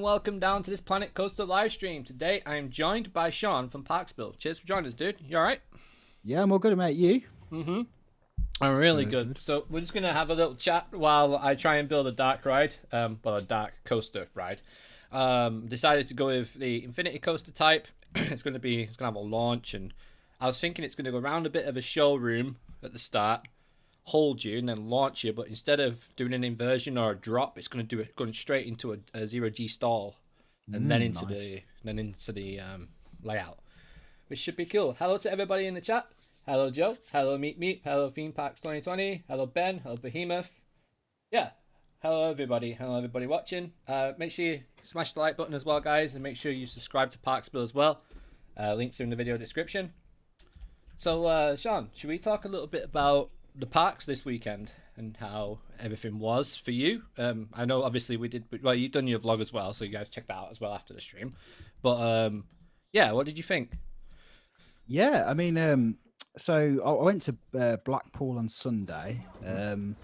and welcome down to this Planet Coaster live stream. Today I am joined by Sean from ParkSpill. Cheers for joining us, dude. You alright? Yeah, I'm all good, mate. You? I'm really good. So we're just going to have a little chat while I try and build a dark ride. Well, a dark coaster ride. Decided to go with the Infinity Coaster type. It's going to have a launch, and I was thinking it's going to go around a bit of a showroom at the start, hold you and then launch you, but instead of doing an inversion or a drop, it's going to do it going straight into a zero G stall and then into the layout, which should be cool. Hello to everybody in the chat. Hello Joe, hello Meet, hello Theme Parks 2020, hello Ben, hello Behemoth. Yeah, hello everybody watching. Make sure you smash the like button as well, guys, and make sure you subscribe to ParkSpill as well. Links are in the video description. So Sean, should we talk a little bit about the parks this weekend and how everything was for you? I know obviously we did, well, you've done your vlog as well, so you guys check that out as well after the stream. But yeah, what did you think? Yeah, I mean, so I went to Blackpool on Sunday, and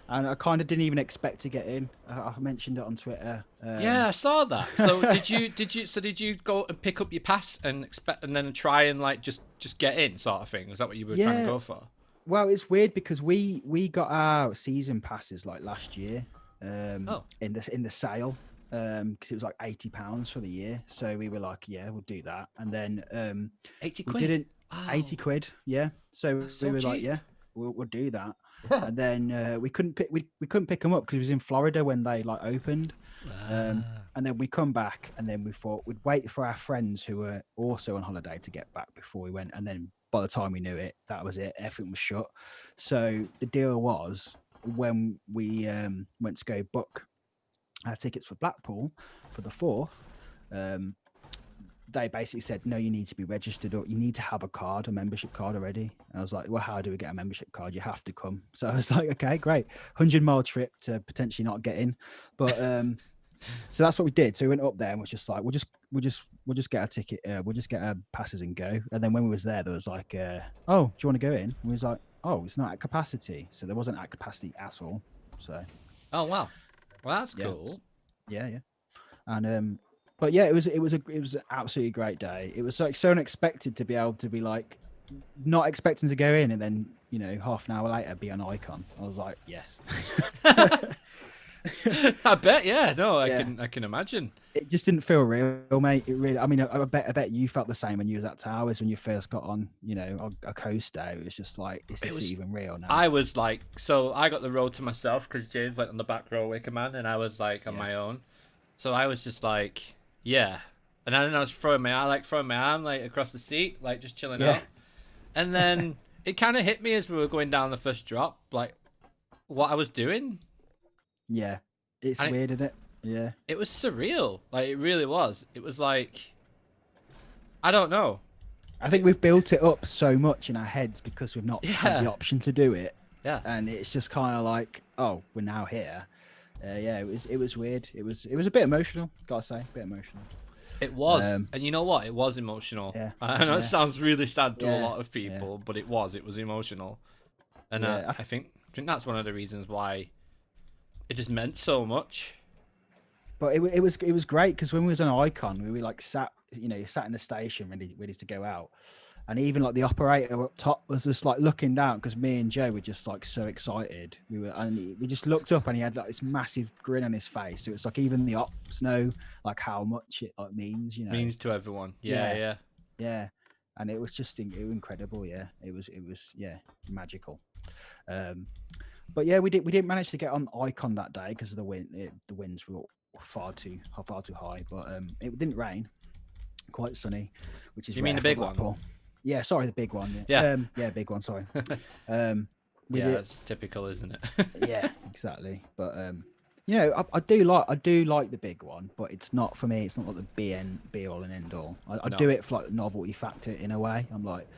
I kind of didn't even expect to get in. I mentioned it on Twitter. Yeah, I saw that. So did you go and pick up your pass and then try and like just get in sort of thing? Is that what you were trying to go for? Well, it's weird because we got our season passes like last year, in the sale, because it was like £80 for the year. So we were like, yeah, we'll do that. And then 80 we quid. didn't. Wow. 80 quid, yeah. So we were like, yeah, we'll do that. And then we couldn't pick them up because it was in Florida when they like opened. And then we come back, and then we thought we'd wait for our friends who were also on holiday to get back before we went. And then by the time we knew it, that was it. Everything was shut. So the deal was, when we went to go book our tickets for Blackpool for the 4th, they basically said, no, you need to be registered, or you need to have a membership card already. And I was like, well, how do we get a membership card? You have to come. So I was like, okay, great. 100-mile trip to potentially not get in. But so that's what we did. So we went up there and was just like, we'll just get our ticket. We'll just get our passes and go. And then when we was there was like, oh, do you want to go in? And we was like, oh, it's not at capacity. So there wasn't at capacity at all. So. Oh, wow. Well, that's cool. Yeah. And, but yeah, it was an absolutely great day. It was like so unexpected to be able to be like not expecting to go in, and then, you know, half an hour later be an icon. I was like, yes. I bet, yeah. No, I can imagine. It just didn't feel real, mate. It really. I mean, I bet you felt the same when you was at Towers when you first got on, you know, a coaster. It was just like, is this even real now? I was like, so I got the row to myself because James went on the back row, Wicker Man, and I was like on my own. So I was just like, yeah. And then I was throwing my arm like across the seat, like just chilling out. And then it kind of hit me as we were going down the first drop, like what I was doing. Yeah, it's weird, isn't it? Yeah, it was surreal. Like it really was. It was like, I don't know. I think we've built it up so much in our heads because we've not had the option to do it. Yeah, and it's just kind of like, oh, we're now here. Yeah, it was weird. It was a bit emotional. Gotta say, a bit emotional. It was, and you know what? It was emotional. Yeah, I know it sounds really sad to a lot of people, but it was emotional, and I think that's one of the reasons why it just meant so much. But it was great because when we was on Icon, we were like sat in the station ready to go out. And even like the operator up top was just like looking down because me and Joe were just like so excited. We just looked up and he had like this massive grin on his face. So it's like even the ops know like how much it like means, you know. Means to everyone. Yeah. And it was just incredible. Yeah, it was magical. But yeah, we didn't manage to get on Icon that day because of the wind. The winds were far too high. But it didn't rain. Quite sunny, which is. You mean the big one? Yeah, sorry, the big one. Yeah, big one. Sorry. It's typical, isn't it? Yeah, exactly. But you know, I do like the big one, but it's not for me. It's not like the be all and end all. I do it for like the novelty factor in a way. I'm like,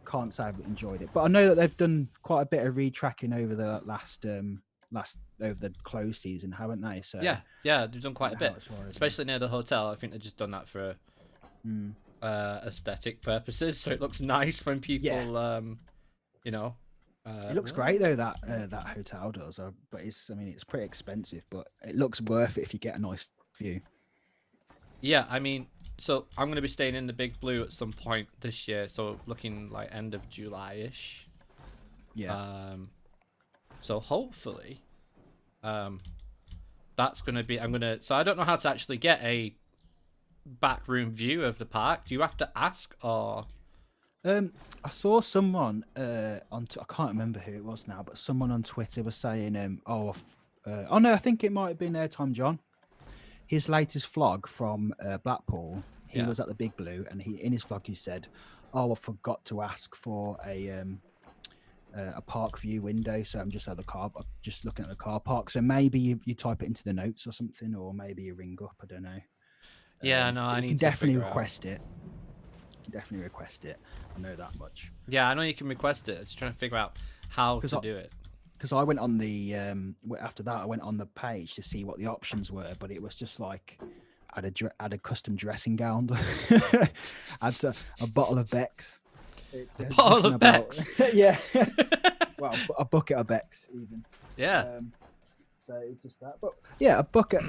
can't say I've enjoyed it, but I know that they've done quite a bit of retracking over the last over the close season, haven't they? So yeah, they've done quite a bit, especially near the hotel. I think they've just done that for aesthetic purposes, so it looks nice when people you know, it looks great though, that hotel does, but it's pretty expensive, but it looks worth it if you get a nice view. Yeah, I mean, so I'm gonna be staying in the Big Blue at some point this year. So looking like end of July-ish. Yeah. So hopefully, that's gonna be. So I don't know how to actually get a backroom view of the park. Do you have to ask or? I saw someone I can't remember who it was now, but someone on Twitter was saying, oh no, I think it might have been Airtime John. His latest vlog from Blackpool, he Yeah. was at the Big Blue, and in his vlog he said, "Oh, I forgot to ask for a park view window, so I'm just at the just looking at the car park. So maybe you type it into the notes or something, or maybe you ring up. I don't know. Yeah, no, I you can need to definitely figure out. request it. You can definitely request it. I know that much. Yeah, I know you can request it. I'm just trying to figure out how to do it. Because I went on the after that, I went on the page to see what the options were, but it was just like I had a custom dressing gown, had a bottle of Beck's, A bottle of Beck's. Yeah, well, a bucket of Beck's even. Yeah. So just that, but yeah, a bucket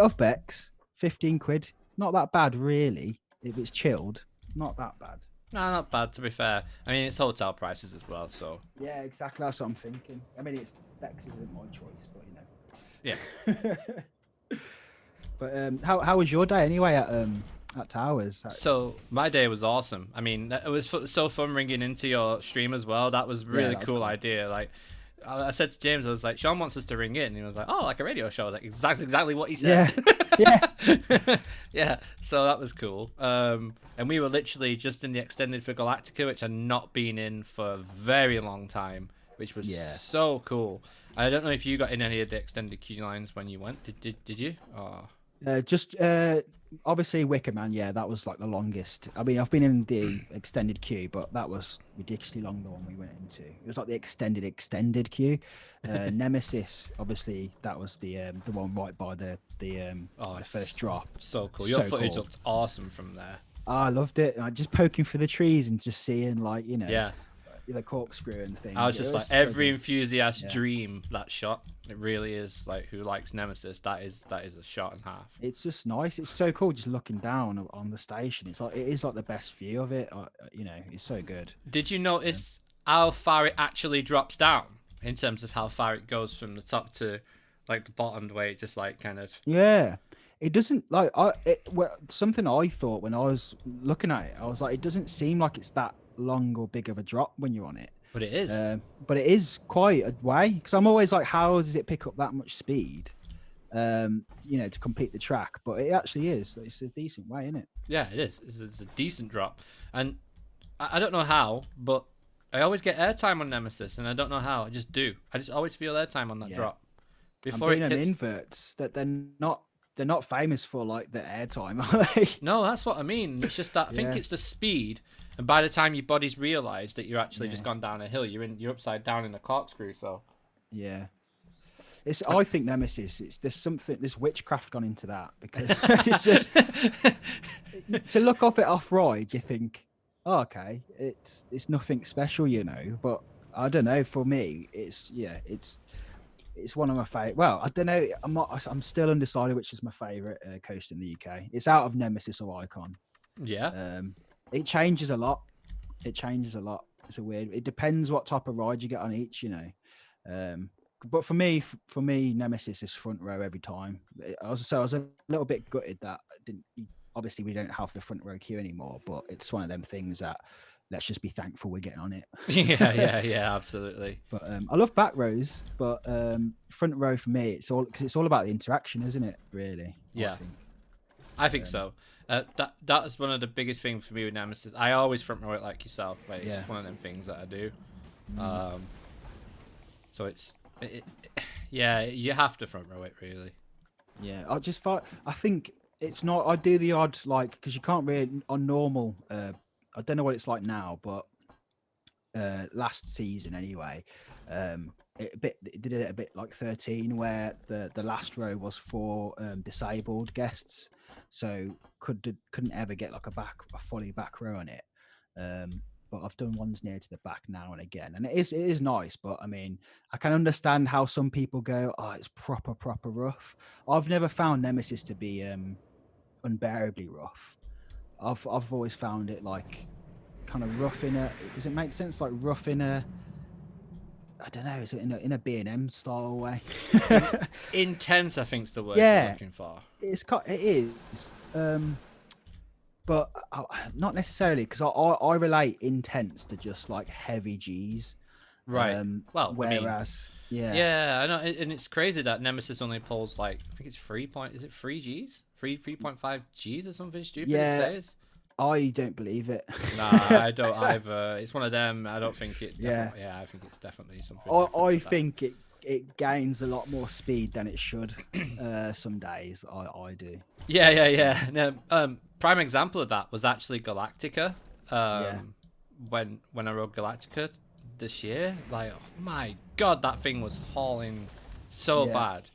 of Beck's, 15 quid. Not that bad, really. If it's chilled, not that bad. No, not bad, to be fair. I mean, it's hotel prices as well, so. Yeah, exactly. That's what I'm thinking. I mean, Bex isn't my choice, but you know. Yeah. But how was your day anyway at Towers? So my day was awesome. I mean, it was so fun ringing into your stream as well. That was really cool idea. Like, I said to James, I was like, Sean wants us to ring in, and he was like, oh, like a radio show. I was like, exactly what he said. Yeah. Yeah. So that was cool. And we were literally just in the extended for Galactica, which I'd not been in for a very long time, which was so cool. I don't know if you got in any of the extended queue lines when you went. Did you? Oh. Just obviously Wicker Man. Yeah, that was like the longest. I mean, I've been in the extended queue, but that was ridiculously long. The one we went into, it was like the extended queue. Nemesis, obviously, that was the one right by the first drop. So cool. Your footage looked awesome from there. I loved it. Just poking through the trees and just seeing, like, you know, yeah, the corkscrew and things. I was just like, every enthusiast's dream, that shot. It really is. Like, who likes Nemesis? That is a shot and a half. It's just nice. It's so cool just looking down on the station. It is like the best view of it. You know, it's so good. Did you notice how far it actually drops down in terms of how far it goes from the top to like the bottom, the way it just like kind of? Yeah. It doesn't like something I thought when I was looking at it. I was like, it doesn't seem like it's that long or big of a drop when you're on it. But it is. But it is quite a way, because I'm always like, how does it pick up that much speed? You know, to complete the track. But it actually is. It's a decent way, isn't it? Yeah, it is. It's a decent drop, and I don't know how, but I always get airtime on Nemesis, and I don't know how. I just do. I just always feel airtime on that drop. Before it hits... inverts, that they're not famous for like the airtime, are they? No, that's what I mean. It's just that I think it's the speed, and by the time your body's realised that you're actually just gone down a hill, you're upside down in a corkscrew. So yeah, I think Nemesis. There's witchcraft gone into that, because it's just to look off it off ride. You think, oh, okay, it's nothing special, you know. But I don't know. For me, it's one of my favorite. Well, I don't know. I'm still undecided which is my favorite coaster in the UK. It's out of Nemesis or Icon. Yeah. It changes a lot. It's a weird. It depends what type of ride you get on each, you know. But for me, Nemesis is front row every time. I was a little bit gutted that obviously we don't have the front row queue anymore. But it's one of them things that, let's just be thankful we're getting on it. yeah, absolutely. But I love back rows, but front row for me, it's all about the interaction, isn't it? Really? Yeah, I think so. That is one of the biggest things for me with Nemesis. I always front row it like yourself. Like, it's just one of them things that I do. So you have to front row it, really. Yeah, I think it's not. I do the odd, like, because you can't really on normal. I don't know what it's like now, but last season anyway, it did it a bit like 13, where the last row was for disabled guests, so couldn't ever get like a fully back row on it. but I've done ones near to the back now and again, and it is nice. But I mean, I can understand how some people go, "Oh, it's proper rough." I've never found Nemesis to be unbearably rough. I've always found it like kind of rough in a. Does it make sense? Like rough in a. I don't know. Is it in a B&M style way? Intense, I think, is the word Yeah. you're looking for. It is. But not necessarily, because I relate intense to just like heavy G's. Right. Well, whereas, yeah, I know, and it's crazy that Nemesis only pulls like, I think it's 3 Gs, 3.5 Gs or something stupid. Yeah. It says. I don't believe it. Nah, I don't either. It's one of them. I don't think it. Yeah, I think it's definitely something. I think it gains a lot more speed than it should. Some days I do. Yeah. No, prime example of that was actually Galactica. When I rode Galactica this year, like, oh my god, that thing was hauling so bad.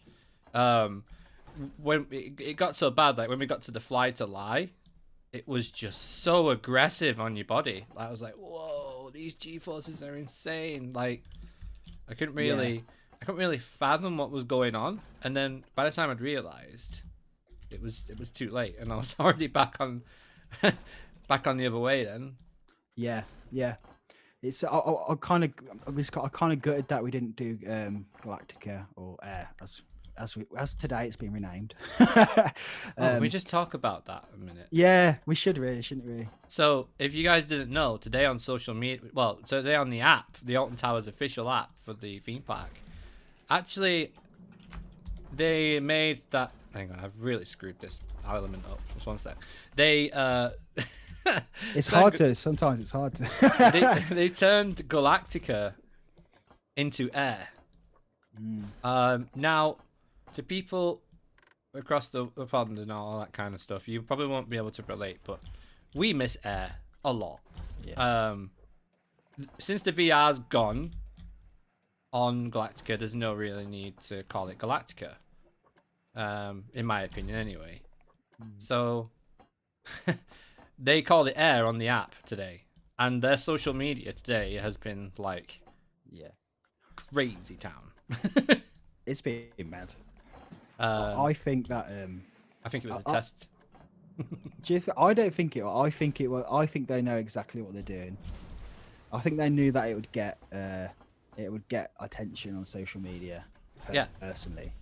When it got so bad, like when we got to the Fly to Lie, it was just so aggressive on your body. Like, I was like, whoa, these G-forces are insane. Like, I couldn't really fathom what was going on. And then by the time I'd realized, it was too late, and I was already back on the other way then. Yeah. It's I kind of gutted that we didn't do Galactica or Air as today it's been renamed. We just talk about that a minute. Yeah, we should really, shouldn't we? So if you guys didn't know, today on social media, today on the app, the Alton Towers official app for the theme park, actually they made that. Hang on, I've really screwed this element up. Just one sec. They it's hard to. Sometimes it's hard to. they turned Galactica into Air. Now, to people across the pond and all that kind of stuff, you probably won't be able to relate, but we miss Air a lot. Yeah. Since the VR's gone on Galactica, there's no really need to call it Galactica. In my opinion, anyway. So they called it Air on the app today, and their social media today has been like, crazy town. It's been mad. I think that. I think it was a test. I don't think it. I think it was. I think they know exactly what they're doing. I think they knew that it would get attention on social media. Personally,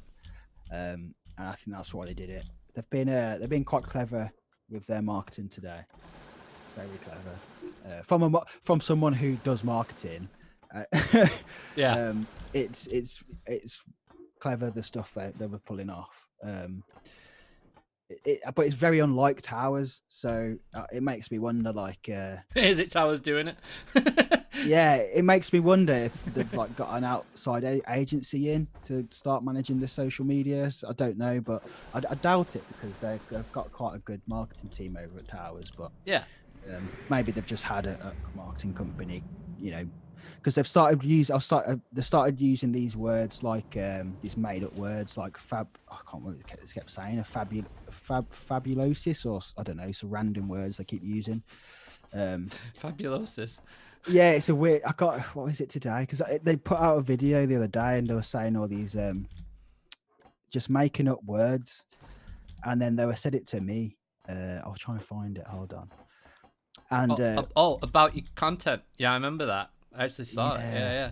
and I think that's why they did it. They've been quite clever with their marketing today. Very clever. From someone who does marketing. It's clever, the stuff they were pulling off. But it's very unlike Towers, so it makes me wonder, like, is it Towers doing it? Yeah, it makes me wonder if they've like got an outside agency in to start managing the social medias. I don't know, but I doubt it, because they've got quite a good marketing team over at Towers. But maybe they've just had a marketing company, because they've started using these words, like these made up words like I can't remember what they kept saying, fabulosis, or I don't know, some random words they keep using. Fabulosis. Yeah, it's a weird. What was it today? Because they put out a video the other day and they were saying all these just making up words, and then they said it to me. I'll try and find it. Hold on. And about your content. Yeah, I remember that. I actually saw it. Yeah.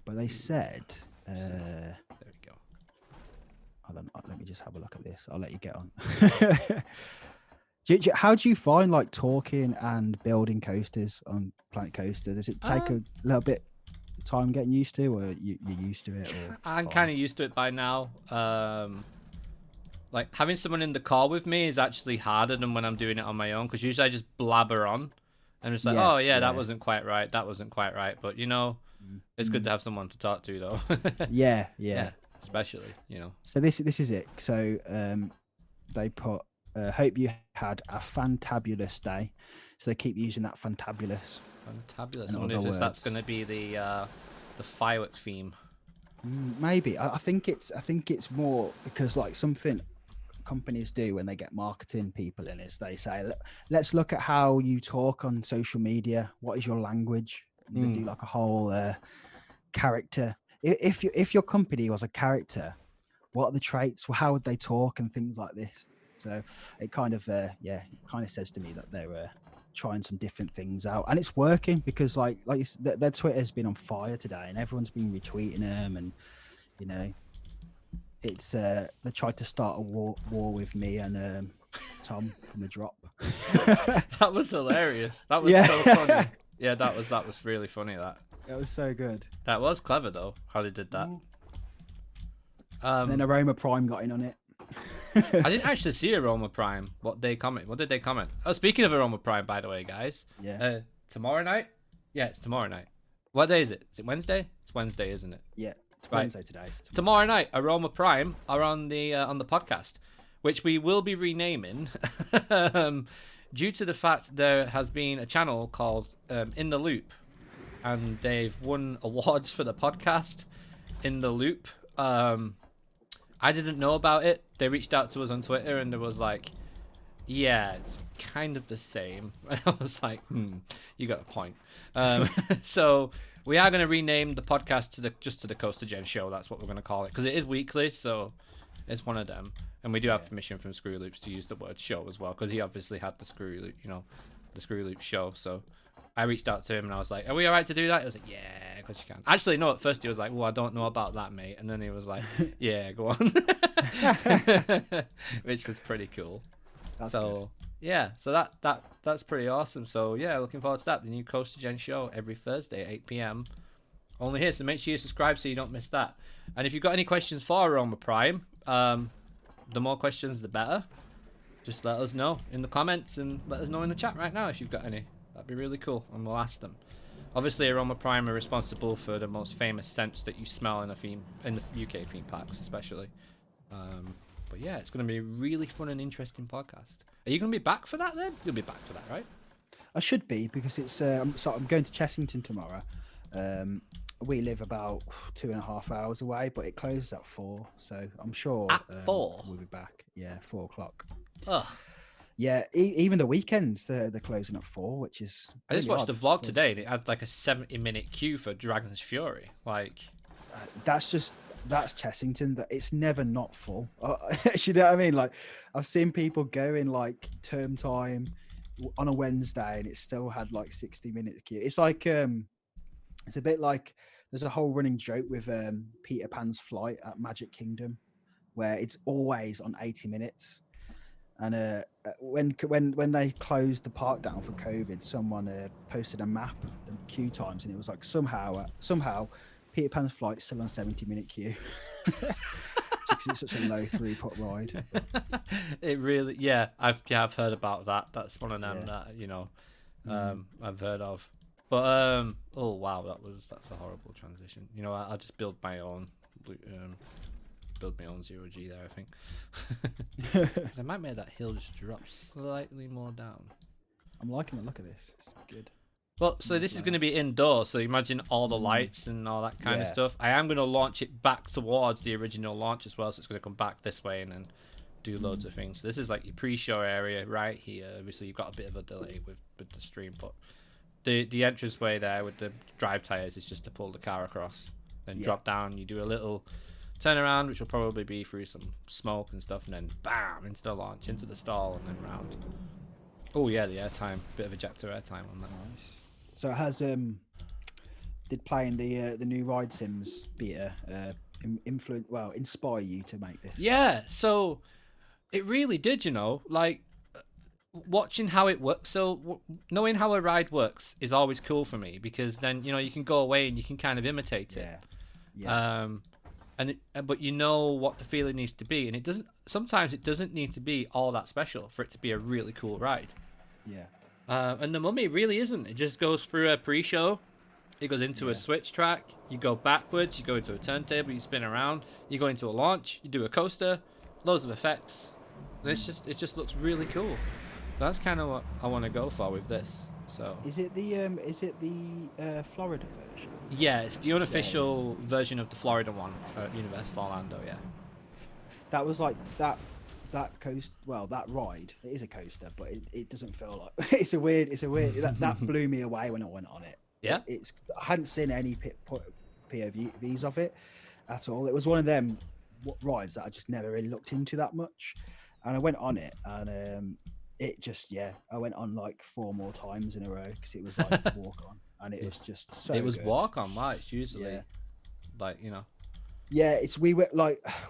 But they said. There we go. Hold on. Let me just have a look at this. I'll let you get on. How do you find like talking and building coasters on Planet Coaster? Does it take a little bit of time getting used to, or you're used to it? Or I'm kind of used to it by now. Like, having someone in the call with me is actually harder than when I'm doing it on my own, because usually I just blabber on and it's like, that wasn't quite right. That wasn't quite right. But it's good to have someone to talk to, though. Yeah. Especially, So this is it. So they put. Hope you had a fantabulous day. So they keep using that fantabulous. Fantabulous. I wonder if that's going to be the firework theme. Maybe. I think it's more because like something companies do when they get marketing people in is they say, let's look at how you talk on social media. What is your language? They do like a whole character. If your company was a character, what are the traits? How would they talk and things like this? So it kind of says to me that they're trying some different things out, and it's working because like their Twitter has been on fire today, and everyone's been retweeting them, and you know, it's they tried to start a war with me and Tom from the drop. That was hilarious. That was so funny. Yeah, that was really funny. That was so good. That was clever though, how they did that. And then Aroma Prime got in on it. I didn't actually see Aroma Prime. What did they comment? Oh, speaking of Aroma Prime, by the way, guys. Yeah. Tomorrow night? Yeah, it's tomorrow night. What day is it? Is it Wednesday? It's Wednesday, isn't it? Yeah, it's Wednesday today. So tomorrow night, Aroma Prime are on the podcast, which we will be renaming due to the fact there has been a channel called In the Loop, and they've won awards for the podcast In the Loop. I didn't know about it. They reached out to us on Twitter and there was like, yeah, it's kind of the same. And I was like, you got a point. So we are going to rename the podcast to the CoasterGen Show. That's what we're going to call it, because it is weekly, so it's one of them. And we do have permission from Screw Loops to use the word show as well, because he obviously had the Screw Loop show. So I reached out to him and I was like, are we all right to do that? He was like, yeah, because you can. Actually, no, at first he was like, well, I don't know about that, mate. And then he was like, yeah, go on. Which was pretty cool. That's good. Yeah, so that's pretty awesome. So yeah, looking forward to that. The new CoasterGen Show every Thursday at 8 p.m. only here. So make sure you subscribe so you don't miss that. And if you've got any questions for Aroma Prime, the more questions, the better. Just let us know in the comments and let us know in the chat right now if you've got any. That'd be really cool, and we'll ask them. Obviously, Aroma Prime are responsible for the most famous scents that you smell in the UK theme parks, especially. But yeah, it's going to be a really fun and interesting podcast. Are you going to be back for that then? You'll be back for that, right? I should be, because it's. I'm going to Chessington tomorrow. We live about 2.5 hours away, but it closes at 4, so I'm sure at 4 we'll be back. Yeah, 4 o'clock. Ugh. Yeah, even the weekends they're closing at 4, which is. I just watched the vlog today, and it had like a 70-minute queue for Dragon's Fury. Like, that's Chessington. That it's never not full. You know what I mean? Like, I've seen people go in like term time on a Wednesday, and it still had like 60-minute queue. It's like it's a bit like there's a whole running joke with Peter Pan's Flight at Magic Kingdom, where it's always on 80 minutes. And when they closed the park down for COVID, someone posted a map of queue times, and it was like somehow Peter Pan's Flight's still on 70-minute queue. It's such a low throughput ride. It really, yeah. I've heard about that. That's one of them that I've heard of. But oh wow, that's a horrible transition. You know, I'll just build my own 0G there, I think. I might make that hill just drop slightly more down. I'm liking the look of this. It's good. Well, so this is going to be indoors, so imagine all the lights and all that kind of stuff. I am going to launch it back towards the original launch as well, so it's going to come back this way and then do loads of things. So this is like your pre-show area right here. Obviously, you've got a bit of a delay with the stream, but the entranceway there with the drive tires is just to pull the car across, then drop down. You do a little turn around, which will probably be through some smoke and stuff, and then bam, into the launch, into the stall, and then round. Oh yeah, the airtime, bit of ejector airtime on that. Nice. So it has did playing the new ride sims beta inspire you to make this? Yeah, so it really did, you know, like watching how it works. So knowing how a ride works is always cool for me, because then, you know, you can go away and you can kind of imitate it. But you know what the feeling needs to be, and sometimes it doesn't need to be all that special for it to be a really cool ride. And the Mummy really isn't. It just goes through a pre-show, it goes into a switch track, you go backwards, you go into a turntable, you spin around, you go into a launch, you do a coaster, loads of effects, and it just looks really cool. That's kind of what I want to go for with this. So is it the Florida version? Yeah, it's the unofficial version of the Florida one at Universal Orlando. Yeah, that was like that that ride, it is a coaster, but it doesn't feel like it's a weird that blew me away when I went on it. Yeah, I hadn't seen any POVs of it at all. It was one of them rides that I just never really looked into that much, and I went on it, and it just I went on like 4 more times in a row because it was like walk on, and it was just so it was good. walk on, right? It's usually like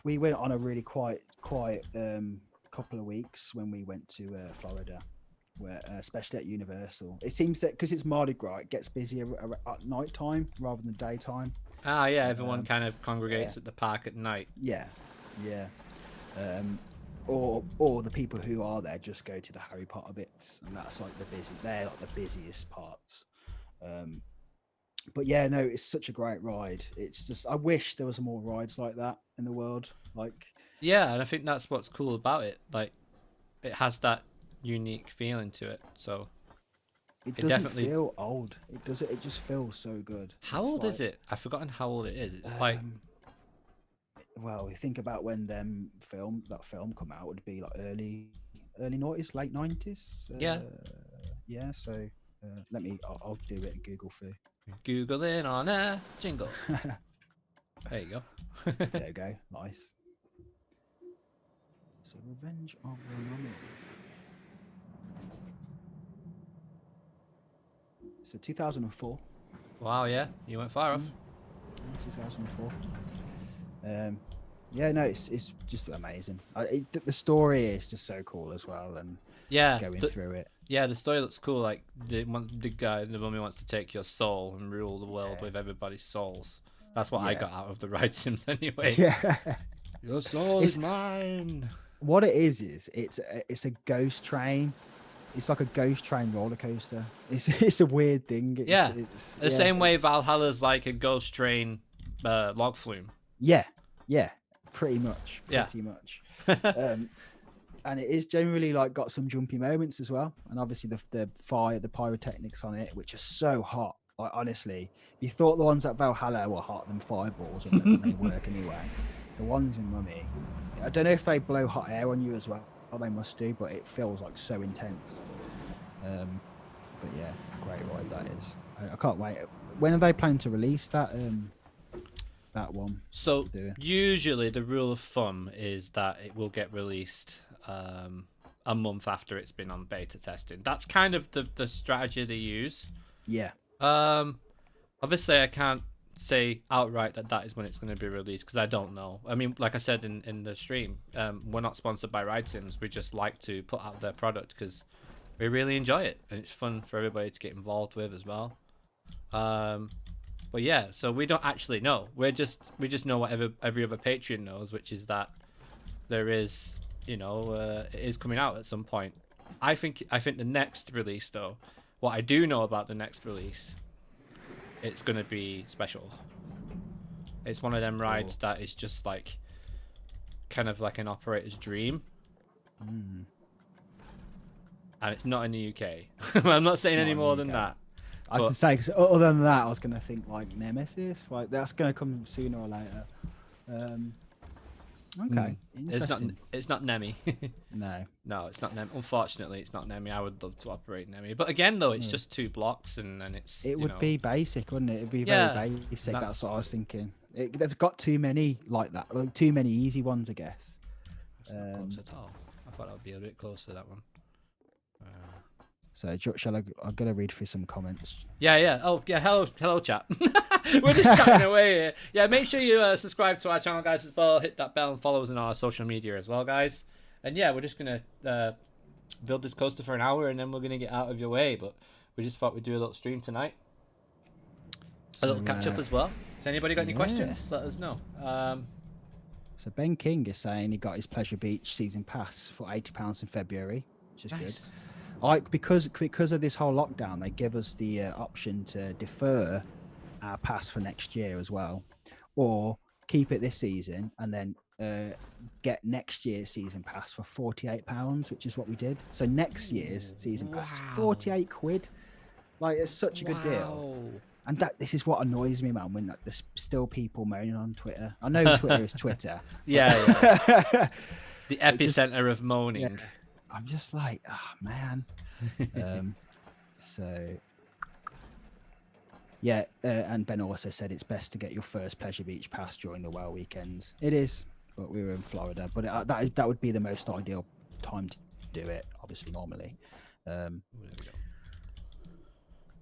we went on a really quiet couple of weeks when we went to Florida, where especially at Universal. It seems that because it's Mardi Gras, it gets busier at night time rather than daytime. Everyone kind of congregates at the park at night. Or the people who are there just go to the Harry Potter bits, and that's like they're like the busiest parts. But it's such a great ride. It's just, I wish there was more rides like that in the world. Like, yeah, and I think that's what's cool about it. Like, it has that unique feeling to it. So it doesn't definitely feel old. It does. It just feels so good. How old is it? I've forgotten how old it is. It's like, well, you think about when that film come out, would be like early 90s, late 90s. Yeah. So I'll do it in Google for you. Googling on a jingle. There you go. There you go. Nice. So, Revenge of Romney. So 2004. Wow, yeah, you went far off. 2004. It's just amazing. The story is just so cool as well, and going through it. Yeah, the story looks cool. Like the mummy wants to take your soul and rule the world with everybody's souls. That's what I got out of the ride sims anyway. Yeah, your soul is mine. What it is it's a ghost train. It's like a ghost train roller coaster. It's a weird thing. It's the same way Valhalla's like a ghost train log flume. Yeah, pretty much. And it is generally like got some jumpy moments as well, and obviously the pyrotechnics on it, which are so hot. Like, honestly, if you thought the ones at Valhalla were hot than fireballs, when they work anyway, the ones in Mummy, I don't know if they blow hot air on you as well. Or they must do, but it feels like so intense. But yeah, great ride that is. I can't wait. When are they planning to release that one? So usually the rule of thumb is that it will get released a month after it's been on beta testing. That's kind of the strategy they use. Yeah. Obviously I can't say outright that is when it's going to be released, because I don't know. I mean, like I said in the stream, we're not sponsored by Ride Sims. We just like to put out their product because we really enjoy it, and it's fun for everybody to get involved with as well. But yeah, so we don't actually know. We just know what every other Patreon knows, which is that there is, it is coming out at some point. I think the next release, though, what I do know about the next release, it's going to be special. It's one of them rides that is just like kind of like an operator's dream. And it's not in the UK. I'm not saying any more than that. I was to say, because other than that, I was going to think like Nemesis, like that's going to come sooner or later. Okay, it's not Nemi. No, it's not Nemi. Unfortunately, it's not Nemi. I would love to operate Nemi, but again, though, it's just 2 blocks, and then it would be basic, wouldn't it? It'd be very basic. That's what I was thinking. They've got too many like that, like too many easy ones, I guess. That's not close at all. I thought that would be a bit closer, that one. So shall I'm gonna read through some comments. Yeah. Oh yeah. Hello, chat. We're just chatting away here. Yeah, make sure you subscribe to our channel, guys, as well. Hit that bell and follow us on our social media as well, guys. And yeah, we're just gonna build this coaster for an hour, and then we're gonna get out of your way. But we just thought we'd do a little stream tonight, a little catch up as well. Has anybody got any questions? Let us know. So Ben King is saying he got his Pleasure Beach season pass for £80 in February, which is good. Because of this whole lockdown, they give us the option to defer our pass for next year as well, or keep it this season and then get next year's season pass for £48, which is what we did. So next year's season pass, £48. Like, it's such a good deal. And this is what annoys me, man, when there's still people moaning on Twitter. I know Twitter is Twitter. Yeah. The epicenter of moaning. Yeah, I'm just like, oh man. So yeah, and Ben also said it's best to get your first Pleasure Beach pass during the whale weekends. It is, but we were in Florida, but that would be the most ideal time to do it. Obviously, normally. There we go.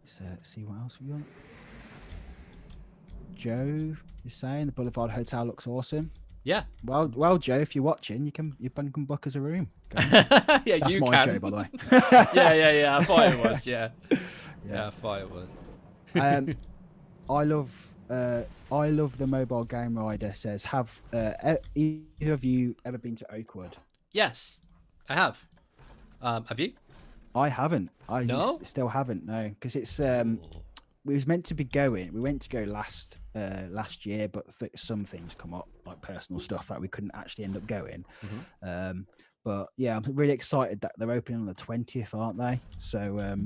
So let's see what else we got. Joe is saying the Boulevard Hotel looks awesome. Yeah. Well, Joe, if you're watching, you can book us a room. Yeah, that's you my can. Joe, by the way. yeah. I thought it was. Yeah, I thought it was. I love the mobile game rider. Says, have either of you ever been to Oakwood? Yes, I have. Have you? I haven't. No? Still haven't. No, because it's we was meant to be going. We went to go last year, but some things come up, like personal stuff, that we couldn't actually end up going. But yeah, I'm really excited that they're opening on the 20th, aren't they? So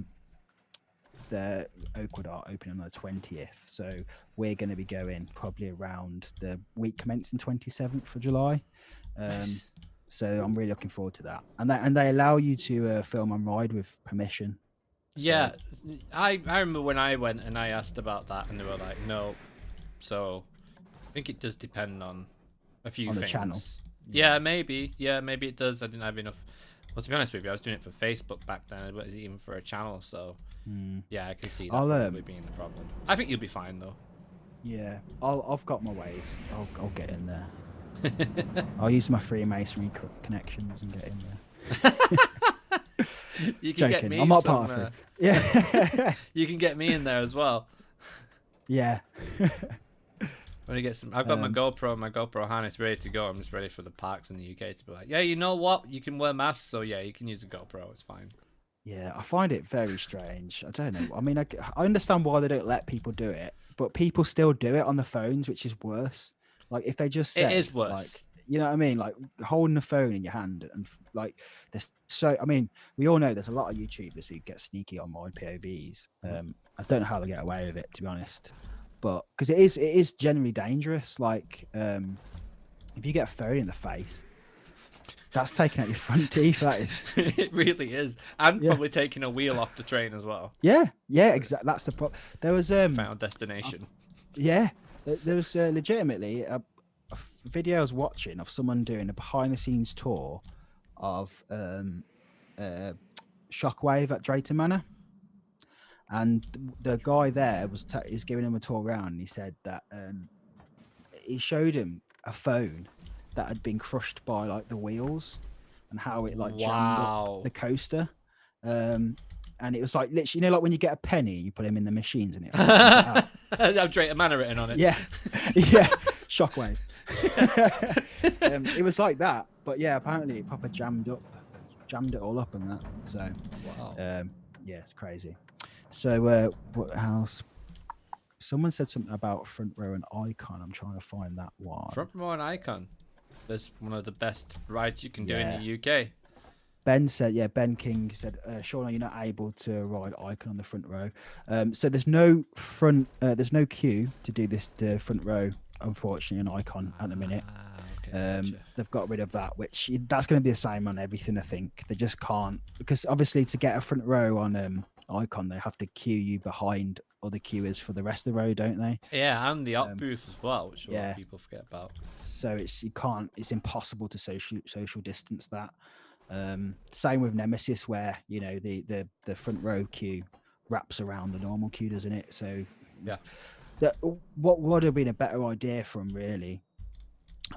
the Oakwood are opening on the 20th. So we're going to be going probably around the week commencing 27th of July. So I'm really looking forward to that. And they allow you to film and ride with permission. So, yeah, I remember when I went and I asked about that, and they were like, no. So I think it does depend on a few things. The channel. Yeah, maybe. Yeah, maybe it does. I didn't have enough. Well, to be honest with you, I was doing it for Facebook back then. It wasn't even for a channel, so yeah, I can see that probably being the problem. I think you'll be fine though. Yeah, I've got my ways. I'll get in there. I'll use my Freemasonry connections and get in there. You can get me. I'm not part of it. Yeah. You can get me in there as well. Yeah. When I get some, I've got my GoPro harness ready to go. I'm just ready for the parks in the UK to be like, yeah, you know what? You can wear masks, so yeah, you can use a GoPro. It's fine. Yeah, I find it very strange. I don't know. I mean, I understand why they don't let people do it, but people still do it on the phones, which is worse. Like if they just say, it is worse. Like, you know what I mean? Like holding the phone in your hand and like there's so. I mean, we all know there's a lot of YouTubers who get sneaky on my POVs. I don't know how they get away with it, to be honest. But because it is generally dangerous. Like if you get a phone in the face, that's taking out your front teeth. That is. It really is, and probably taking a wheel off the train as well. Yeah, exactly. That's the problem. There was Final Destination. There was legitimately a video I was watching of someone doing a behind-the-scenes tour of Shockwave at Drayton Manor, and the guy there was giving him a tour around, and he said that he showed him a phone that had been crushed by like the wheels and how it like jammed up the coaster. And it was like literally, you know, like when you get a penny, you put them in the machines and it. I've Drayton Manor written on it. Yeah, Shockwave. It was like that, but yeah, apparently it proper jammed it all up and that. So, wow. Yeah, it's crazy. So, what else? Someone said something about Front Row and Icon. I'm trying to find that one. Front Row and Icon. That's one of the best rides you can do in the UK. Ben said, Ben King said, Sean, are you not able to ride Icon on the front row? So there's no queue to do the front row, unfortunately, on Icon at the minute. Okay, gotcha. They've got rid of that, which that's going to be the same on everything. I think they just can't, because obviously to get a front row on Icon, they have to queue you behind other queuers for the rest of the row, don't they? Yeah, and the up booth as well, which a lot of people forget about. So it's impossible to social distance that. Same with Nemesis, where you know the front row queue wraps around the normal queue, doesn't it? So yeah, what would have been a better idea from really,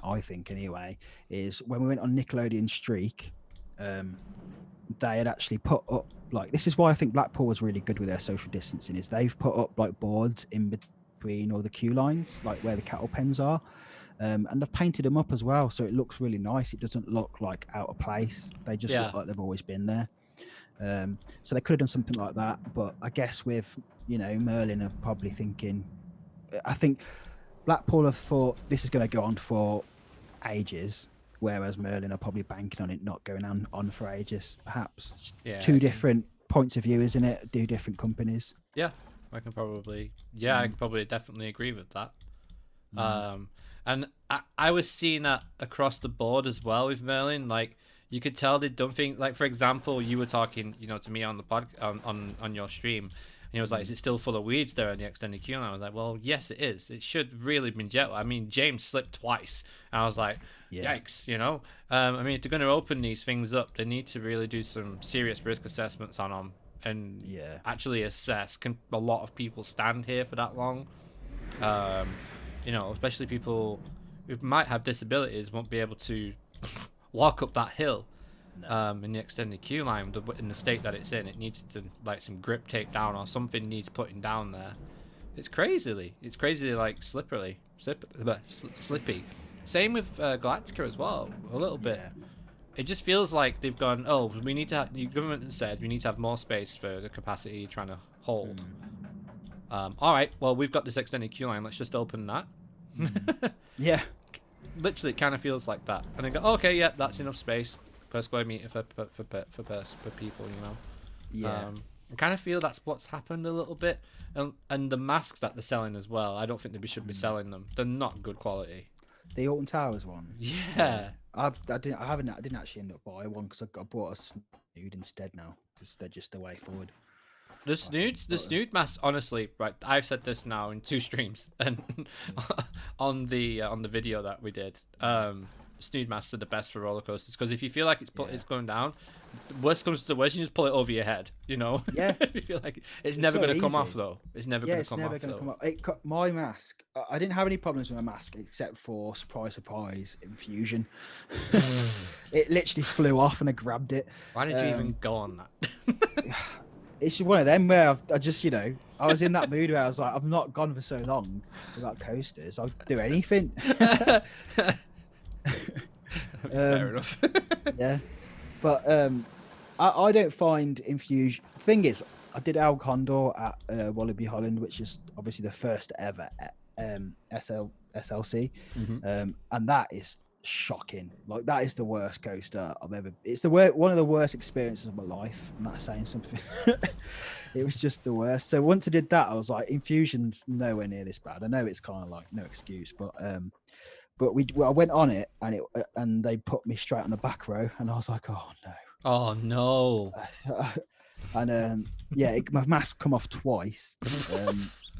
I think anyway, is when we went on Nickelodeon Streak, they had actually put up, like, this is why I think Blackpool was really good with their social distancing, is they've put up like boards in between all the queue lines, like where the cattle pens are. And they've painted them up as well, so it looks really nice. It doesn't look like out of place. They just look like they've always been there. So they could have done something like that, but I guess with, you know, Merlin are probably thinking, I think Blackpool have thought this is going to go on for ages, whereas Merlin are probably banking on it not going on for ages, perhaps. Two different points of view, isn't it? Two different companies. Yeah, I can probably definitely agree with that. And I was seeing that across the board as well with Merlin. Like, you could tell they'd done things. Like, for example, you were talking, to me on the on your stream. And he was like, "Is it still full of weeds there in the extended queue?" And I was like, "Well, yes, it is. It should really been jet. I mean, James slipped twice." And I was like, "Yikes!" I mean, if they're going to open these things up, they need to really do some serious risk assessments on them and actually assess, can a lot of people stand here for that long? Especially people who might have disabilities won't be able to walk up that hill. In the extended queue line, in the state that it's in, it needs to, like, some grip tape down or something needs putting down there. It's crazily like slippy. Same with Galactica as well, a little bit. It just feels like they've gone, oh, we need to the government said we need to have more space for the capacity you're trying to hold. All right, well, we've got this extended queue line, let's just open that. Yeah, literally it kind of feels like that, and they go, okay, yeah, that's enough space per square meter for people, I kind of feel that's what's happened a little bit. And the masks that they're selling as well, I don't think they should be selling them. They're not good quality. The Alton Towers one. Yeah. I didn't actually end up buying one because I bought a snood instead now because they're just the way forward. The snood masks, honestly, right? I've said this now in 2 streams and on the video that we did. Snood masks are the best for roller coasters because if you feel like it's going down, worst comes to the worst, you just pull it over your head. Yeah. You feel like it's never going to come off though. It's never going to come off. My mask, I didn't have any problems with my mask except for surprise infusion. It literally flew off and I grabbed it. Why did you even go on that? It's one of them where I just, I was in that mood where I was like, I've not gone for so long without coasters. I'll do anything. Fair enough. Yeah, but I don't find infusion. Thing is, I did El Condor at Wallaby Holland, which is obviously the first ever SLC, and that is shocking. Like, that is the worst coaster I've ever. It's one of the worst experiences of my life. I'm not saying something. It was just the worst. So once I did that, I was like, infusion's nowhere near this bad. I know it's kind of like no excuse, but I went on it and they put me straight on the back row, and I was like, oh no. Oh no. And my mask come off twice.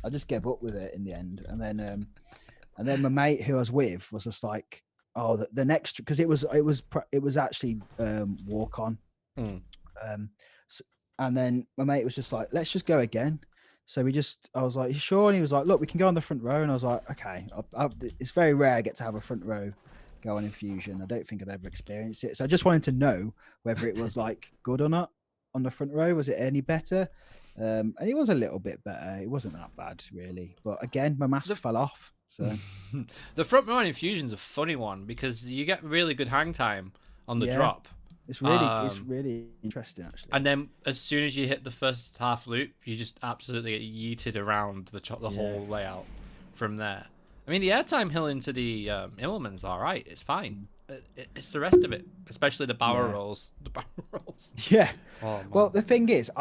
I just gave up with it in the end, and then my mate who I was with was just like, oh, the next, because it was actually walk on. And then my mate was just like, let's just go again. So I was like, you sure? And he was like, look, we can go on the front row. And I was like, okay. It's very rare I get to have a front row go on infusion. I don't think I'd ever experienced it. So I just wanted to know whether it was like good or not on the front row. Was it any better? And it was a little bit better. It wasn't that bad, really. But again, my mask fell off. So the front row on infusion's a funny one because you get really good hang time on the drop. It's really interesting, actually. And then as soon as you hit the first half loop, you just absolutely get yeeted around the whole layout from there. I mean, the airtime hill into the Immelman's all right. It's fine. It's the rest of it, especially the barrel rolls. The barrel rolls. Yeah. Oh, well, the thing is,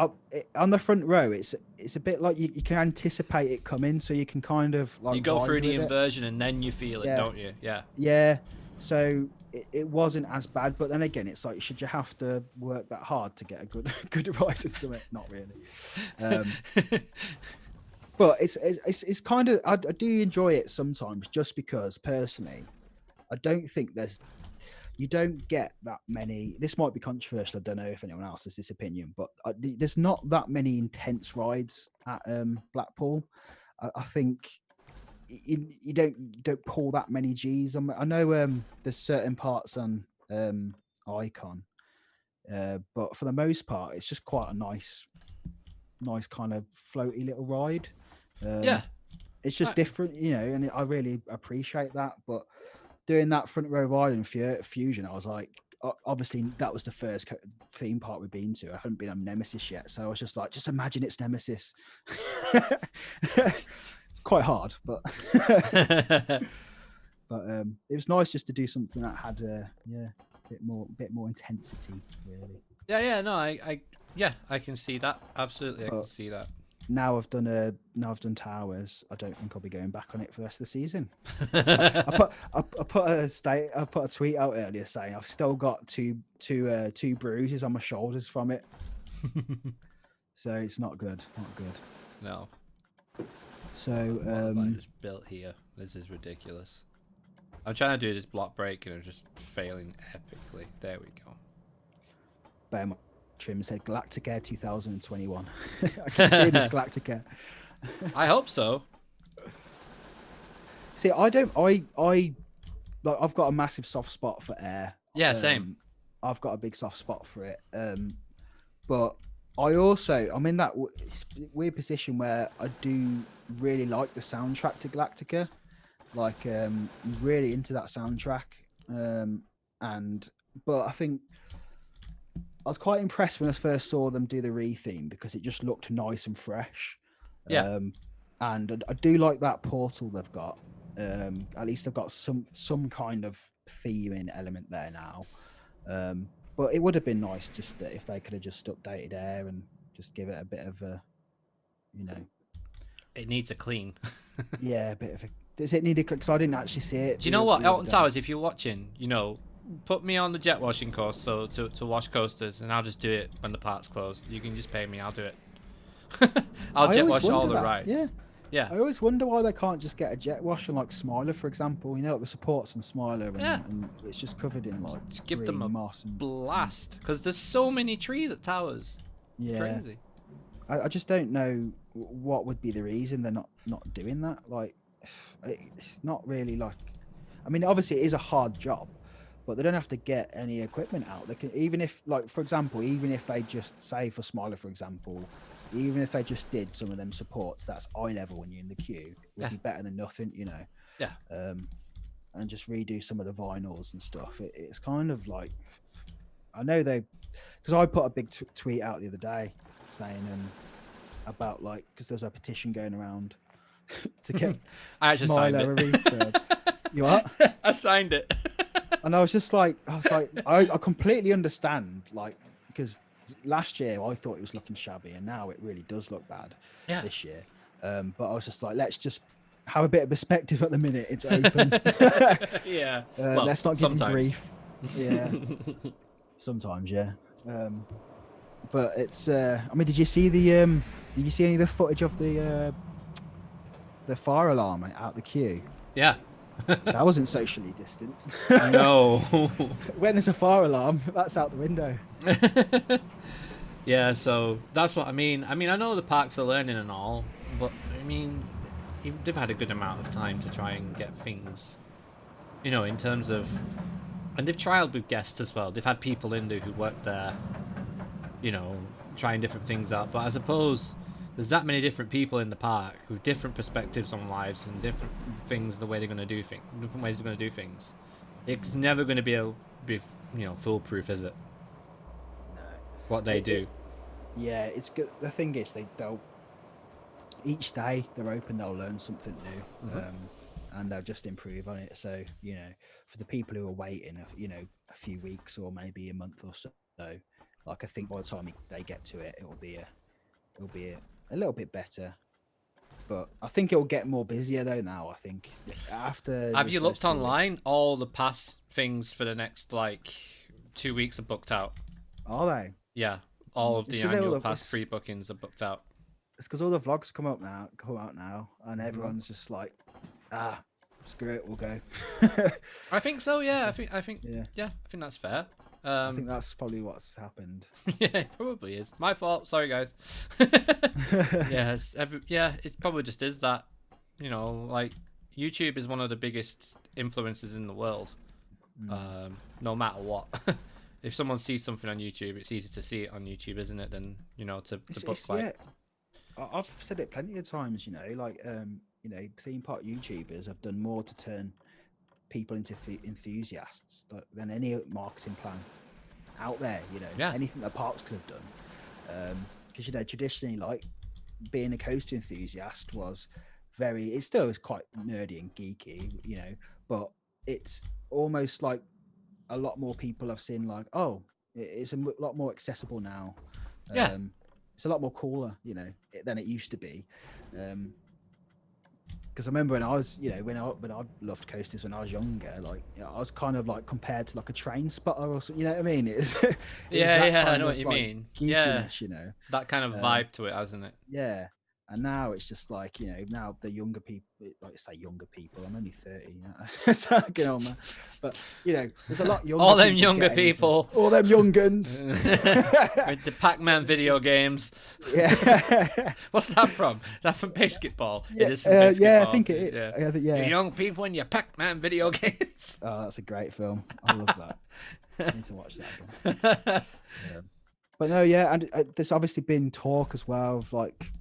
on the front row, it's a bit like you can anticipate it coming, so you can kind of like, you go through the inversion and then you feel it, don't you? Yeah. Yeah. So it wasn't as bad, but then again, it's like, should you have to work that hard to get a good ride or something? Not really. But it's kind of, I do enjoy it sometimes, just because personally, I don't think you don't get that many. This might be controversial. I don't know if anyone else has this opinion, but there's not that many intense rides at Blackpool. I think you don't pull that many G's. I know there's certain parts on Icon, but for the most part, it's just quite a nice kind of floaty little ride. It's just different, and I really appreciate that. But doing that front row ride in Fusion, I was like, obviously that was the first theme park we've been to. I hadn't been on Nemesis yet, so I was just like, just imagine it's Nemesis. Quite hard, but it was nice just to do something that had a bit more intensity, really. No, I can see that. Absolutely, I can see that. now I've done towers. I don't think I'll be going back on it for the rest of the season. I put a tweet out earlier saying I've still got two bruises on my shoulders from it. So it's not good. Not good. No. So what have I just built here? This is ridiculous. I'm trying to do this block break and I'm just failing epically. There we go. Bear Trim said Galactic Air 2021. I can see this Galactic Air. I hope so. See, I like I've got a massive soft spot for air. Yeah, same. I've got a big soft spot for it. But I'm in that weird position where I do really like the soundtrack to Galactica. Like, I'm really into that soundtrack. But I think I was quite impressed when I first saw them do the re-theme because it just looked nice and fresh. Yeah. And I do like that portal they've got. At least they've got some kind of theming element there now. But it would have been nice just if they could have just updated air and just give it a bit of a, It needs a clean. Yeah, a bit of a. Does it need a click? Because I didn't actually see it. Do you know what, Elton Towers? If you're watching, put me on the jet washing course to wash coasters, and I'll just do it when the park's closed. You can just pay me. I'll do it. I'll jet wash all the rides. Yeah. Yeah. I always wonder why they can't just get a jet wash on like Smiler, for example. Like the supports on Smiler, and it's just covered in like just give them a moss and blast because there's so many trees at Towers. Yeah. Crazy. I just don't know what would be the reason they're not doing that. Like, it's not really like. I mean, obviously it is a hard job, but they don't have to get any equipment out. They can, even if, like, for example, even if they just say for Smiler, for example, even if they just did some of them supports, that's eye level when you're in the queue, it would be better than nothing, Yeah. And just redo some of the vinyls and stuff. It's kind of like, I know because I put a big tweet out the other day saying about like, because there's a petition going around to get I actually signed it. You what? I signed it. And I was like, I completely understand, like, because last year I thought it was looking shabby, and now it really does look bad this year. But I was just like, let's just have a bit of perspective at the minute. It's open. Yeah. Let's not give them grief. Yeah. Sometimes, yeah. But it's. I mean, did you see any of the footage of the fire alarm out the queue? Yeah. That wasn't socially distanced. No. When there's a fire alarm, that's out the window. Yeah, so that's what I mean. I know the parks are learning and all, but I mean, they've had a good amount of time to try and get things, in terms of, and they've trialed with guests as well. They've had people in there who work there, trying different things out. But I suppose there's that many different people in the park with different perspectives on lives and different things, the way they're going to do things, different ways they're going to do things. It's never going to be foolproof, is it? No. What they do. Yeah, it's good. The thing is, they'll each day they're open, they'll learn something new, and they'll just improve on it. So for the people who are waiting, a few weeks or maybe a month or so, like I think by the time they get to it, it'll be a little bit better. But I think it'll get more busier though now. I think after. Have you looked online? All the pass things for the next 2 weeks are booked out. Are they? Yeah, all of the annual pass free bookings are booked out. It's because all the vlogs come out now, and everyone's just like, screw it, we'll go. I think so. Yeah, I think that's fair. I think that's probably what's happened. Yeah, it probably is. My fault. Sorry, guys. It probably just is that. YouTube is one of the biggest influencers in the world. No matter what. If someone sees something on YouTube, it's easy to see it on YouTube, isn't it? Than to book like. Yeah. I've said it plenty of times. Theme park YouTubers have done more to turn people into enthusiasts than any marketing plan out there. Anything that parks could have done. Because traditionally, like, being a coaster enthusiast was it still is quite nerdy and geeky, but it's almost like a lot more people have seen like, oh, it's a lot more accessible now. it's a lot more cooler, you know, than it used to be. Because I remember when I was, you know, when I loved coasters when I was younger, like, you know, I was kind of like compared to like a train spotter or something. You know what I mean? It's Yeah, I know what you mean. Yeah, geekiness, you know. that kind of vibe to it, hasn't it? Yeah. And now it's just like, you know, now the younger people, like I say younger people, I'm only 30, you know, so I get on there. But, you know, there's a lot younger All them people younger getting into- people. all them young guns. With the Pac-Man video games. Yeah. What's that from? Is that from basketball? Yeah, It is from basketball. yeah, I think it is. Yeah. I think, yeah. You young people in your Pac-Man video games. Oh, that's a great film. I love that. I need to watch that again. But no, yeah, and there's obviously been talk as well of like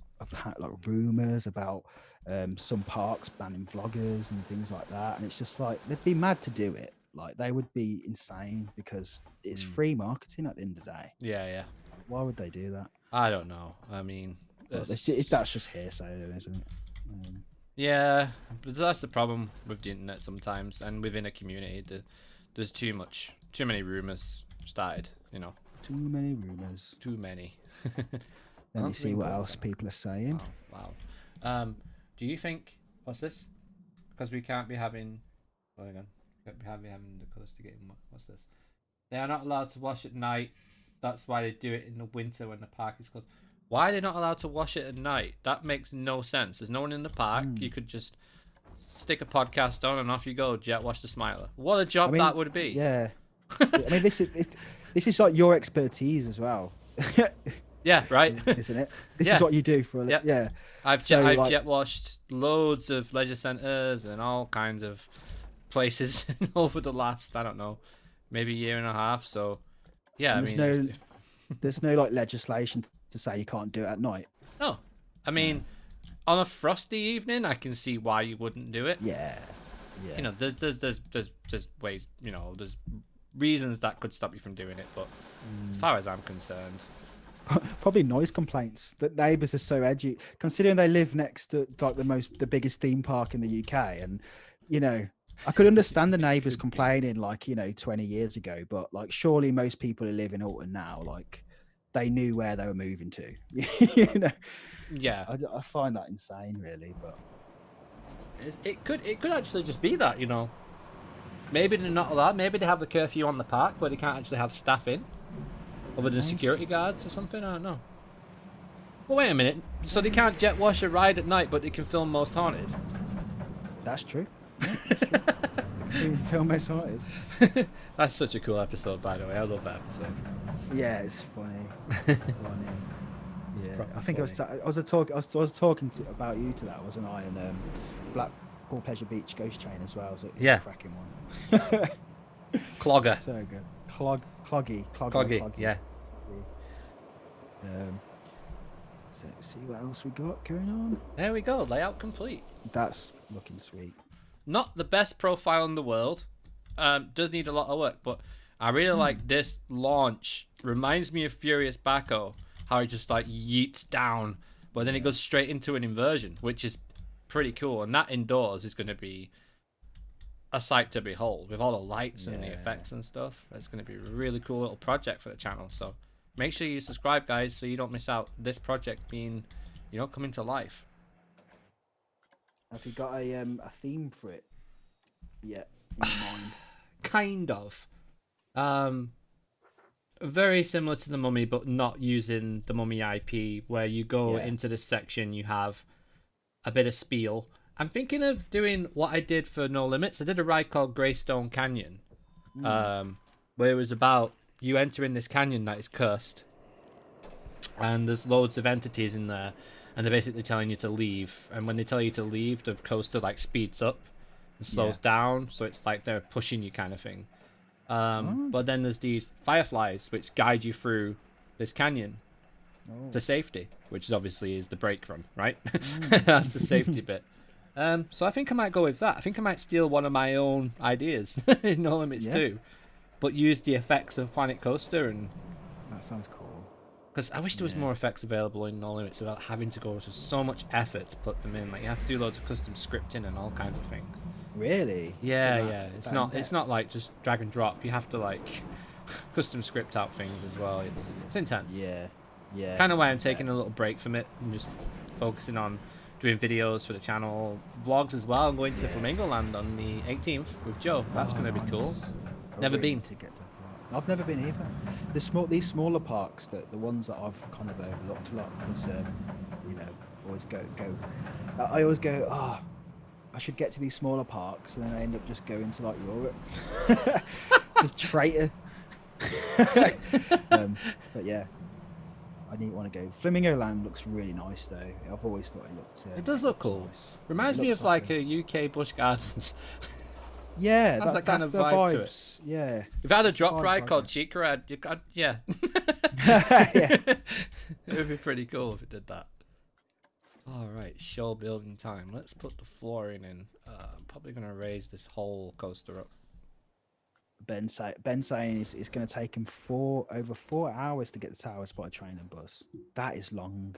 rumors about some parks banning vloggers and things like that, and it's just like they'd be mad to do it. Like they would be insane because it's free marketing at the end of the day. Yeah. Why would they do that? I don't know. I mean, That's just hearsay, isn't it? Yeah, but that's the problem with the internet sometimes, and within a community, there's too many rumors started. You know, too many rumors. Too many. Let me see what else people are saying. Wow. Do you think what's this? Because we can't be having. Oh, hang on. Can't be having the coaster getting. What's this? They are not allowed to wash at night. That's why they do it in the winter when the park is closed. Why are they not allowed to wash it at night? That makes no sense. There's no one in the park. You could just stick a podcast on and off you go. Jet wash the Smiler. What a job that would be. Yeah. I mean, this is like your expertise as well. Yeah, right. Isn't it? This is what you do for a living. Yeah. I've jet washed loads of leisure centres and all kinds of places over the last, I don't know, maybe year and a half. So, yeah, there's no like legislation to say you can't do it at night. No, I mean, on a frosty evening, I can see why you wouldn't do it. Yeah. You know, there's ways. You know, there's reasons that could stop you from doing it, but as far as I'm concerned. Probably noise complaints that neighbours are so edgy, considering they live next to like the biggest theme park in the UK. And you know, I could understand the neighbours complaining like, you know, 20 years ago, but like surely most people who live in Alton now, like they knew where they were moving to. You know. Yeah. I find that insane, really, but it could actually just be that, you know. Maybe they're not allowed. Maybe they have the curfew on the park where they can't actually have staff in. Other than security guards or something? I don't know. Well, wait a minute. So they can't jet wash a ride at night, but they can film Most Haunted? That's true. Yeah, that's true. Film Most Haunted. That's such a cool episode, by the way. I love that episode. Yeah, it's funny. Funny. Yeah, I think funny. I was talking about you to that, wasn't I? And Blackpool Pleasure Beach Ghost Train as well. So yeah, cracking one. Clogger. So good. Cloggy. Yeah. So see what else we got going on. There we go. Layout complete. That's looking sweet. Not the best profile in the world. Does need a lot of work, but I really like this launch. Reminds me of Furious Baco. How it just like yeets down, but then it goes straight into an inversion, which is pretty cool. And that indoors is going to be a sight to behold with all the lights and the effects and stuff. It's going to be a really cool little project for the channel. So make sure you subscribe, guys, so you don't miss out this project being, you know, coming to life. Have you got a theme for it yet in your mind? Kind of. Very similar to the Mummy, but not using the Mummy IP, where you go into this section, you have a bit of spiel. I'm thinking of doing what I did for No Limits. I did a ride called Greystone Canyon, where it was about you entering this canyon that is cursed, and there's loads of entities in there, and they're basically telling you to leave. And when they tell you to leave, the coaster like speeds up and slows down, so it's like they're pushing you kind of thing. But then there's these fireflies which guide you through this canyon to safety, which obviously is the break room, right? That's the safety bit. So I think I might go with that. I think I might steal one of my own ideas in No Limits 2, but use the effects of Planet Coaster. And that sounds cool. Because I wish there was more effects available in No Limits without having to go to so much effort to put them in. Like you have to do loads of custom scripting and all kinds of things. Really? Yeah. It's not like just drag and drop. You have to like custom script out things as well. It's intense. Yeah. Yeah. Kind of why I'm taking a little break from it and just focusing on doing videos for the channel, vlogs as well. I'm going to Flamingo Land on the 18th with Joe. That's going to be cool. Never been. To get to I've never been either. These smaller parks, the ones that I've kind of overlooked a lot because you know, always go. I always go, I should get to these smaller parks, and then I end up just going to like Europe. Just traitor. But yeah, I want to go. Flamingo Land looks really nice though. I've always thought it looked. It does look cool. Nice. Reminds me of like a UK Busch Gardens. Yeah, that's that's kind of the vibe to vibes. Yeah. If I had a That's the drop vibe ride I called get. Cheek Ride, yeah. Yeah. It would be pretty cool if it did that. All right, show building time. Let's put the flooring in. I'm probably going to raise this whole coaster up. Ben saying it's going to take him over 4 hours to get the towers by train and bus. That is long.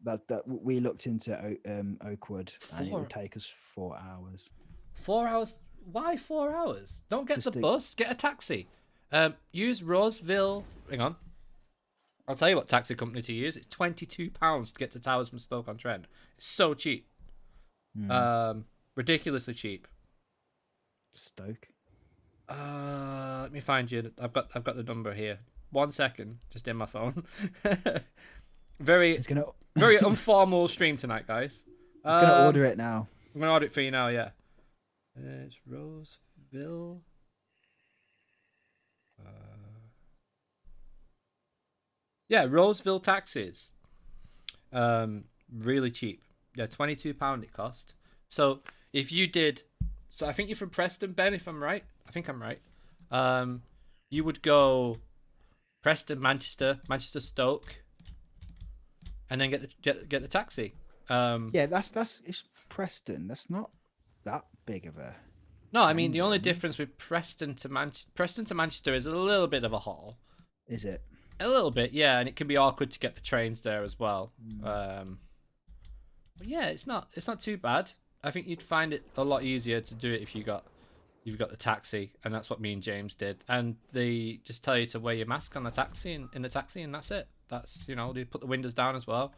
That we looked into Oakwood, and it would take us 4 hours. 4 hours? Why 4 hours? Don't get Just the bus. Get a taxi. Use Roseville. Hang on. I'll tell you what taxi company to use. It's £22 to get to Towers from Stoke-on-Trent. It's so cheap. Ridiculously cheap. Stoke. Let me find you. I've got the number here. 1 second, just in my phone. Very informal stream tonight, guys. He's gonna order it now. I'm gonna order it for you now. Yeah. It's Roseville. Yeah, Roseville taxis. Really cheap. Yeah, £22 it cost. So if you did, I think you're from Preston, Ben. If I'm right, I think I'm right. You would go Preston, Manchester, Stoke, and then get the taxi. Yeah, that's it's Preston. That's not that big of a. No, I mean the only difference with Preston to Manchester is a little bit of a haul. Is it? A little bit, yeah, and it can be awkward to get the trains there as well. But yeah, it's not too bad. I think you'd find it a lot easier to do it if you've got the taxi, and that's what me and James did. And they just tell you to wear your mask on the taxi in the taxi, and that's it. That's they put the windows down as well.